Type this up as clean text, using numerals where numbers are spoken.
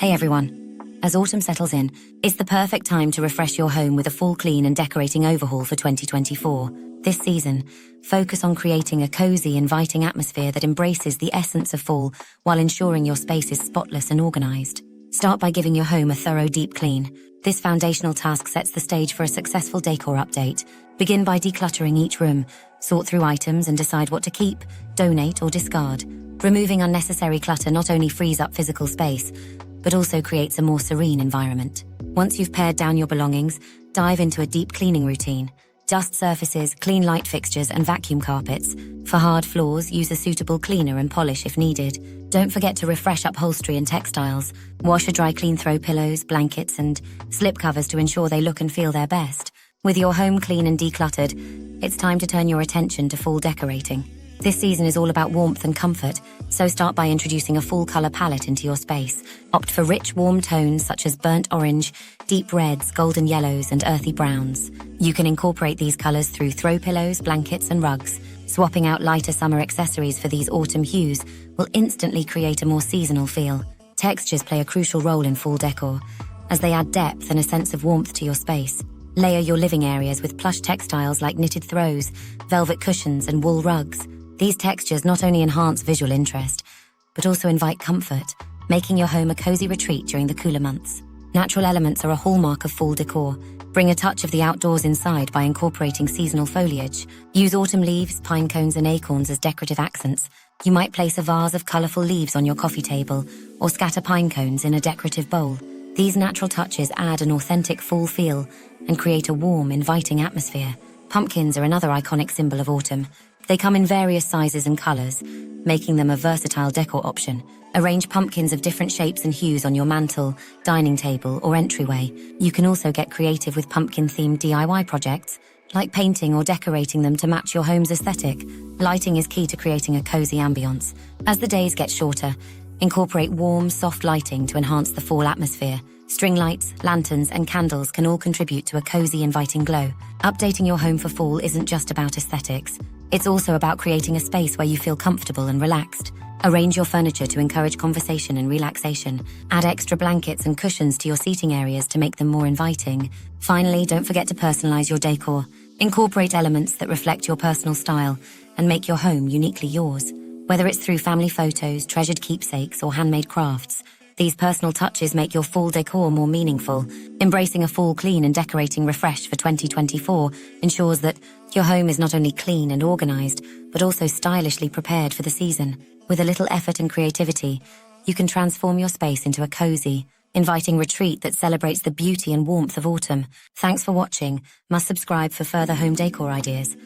Hey everyone. As autumn settles in, it's the perfect time to refresh your home with a full clean and decorating overhaul for 2024. This season, focus on creating a cozy, inviting atmosphere that embraces the essence of fall while ensuring your space is spotless and organized. Start by giving your home a thorough deep clean. This foundational task sets the stage for a successful decor update. Begin by decluttering each room, sort through items and decide what to keep, donate or discard. Removing unnecessary clutter not only frees up physical space, but also creates a more serene environment. Once you've pared down your belongings, dive into a deep cleaning routine. Dust surfaces, clean light fixtures, and vacuum carpets. For hard floors, use a suitable cleaner and polish if needed. Don't forget to refresh upholstery and textiles. Wash or dry clean throw pillows, blankets, and slip covers to ensure they look and feel their best. With your home clean and decluttered, it's time to turn your attention to fall decorating. This season is all about warmth and comfort, so start by introducing a full color palette into your space. Opt for rich, warm tones such as burnt orange, deep reds, golden yellows, and earthy browns. You can incorporate these colors through throw pillows, blankets, and rugs. Swapping out lighter summer accessories for these autumn hues will instantly create a more seasonal feel. Textures play a crucial role in fall decor, as they add depth and a sense of warmth to your space. Layer your living areas with plush textiles like knitted throws, velvet cushions, and wool rugs. These textures not only enhance visual interest, but also invite comfort, making your home a cozy retreat during the cooler months. Natural elements are a hallmark of fall decor. Bring a touch of the outdoors inside by incorporating seasonal foliage. Use autumn leaves, pine cones, and acorns as decorative accents. You might place a vase of colorful leaves on your coffee table, or scatter pine cones in a decorative bowl. These natural touches add an authentic fall feel and create a warm, inviting atmosphere. Pumpkins are another iconic symbol of autumn. They come in various sizes and colors, making them a versatile decor option. Arrange pumpkins of different shapes and hues on your mantle, dining table, or entryway. You can also get creative with pumpkin-themed DIY projects, like painting or decorating them to match your home's aesthetic. Lighting is key to creating a cozy ambience. As the days get shorter, incorporate warm, soft lighting to enhance the fall atmosphere. String lights, lanterns, and candles can all contribute to a cozy, inviting glow. Updating your home for fall isn't just about aesthetics. It's also about creating a space where you feel comfortable and relaxed. Arrange your furniture to encourage conversation and relaxation. Add extra blankets and cushions to your seating areas to make them more inviting. Finally, don't forget to personalize your decor. Incorporate elements that reflect your personal style and make your home uniquely yours. Whether it's through family photos, treasured keepsakes, or handmade crafts, these personal touches make your fall decor more meaningful. Embracing a fall clean and decorating refresh for 2024 ensures that your home is not only clean and organized, but also stylishly prepared for the season. With a little effort and creativity, you can transform your space into a cozy, inviting retreat that celebrates the beauty and warmth of autumn. Thanks for watching. Must subscribe for further home decor ideas.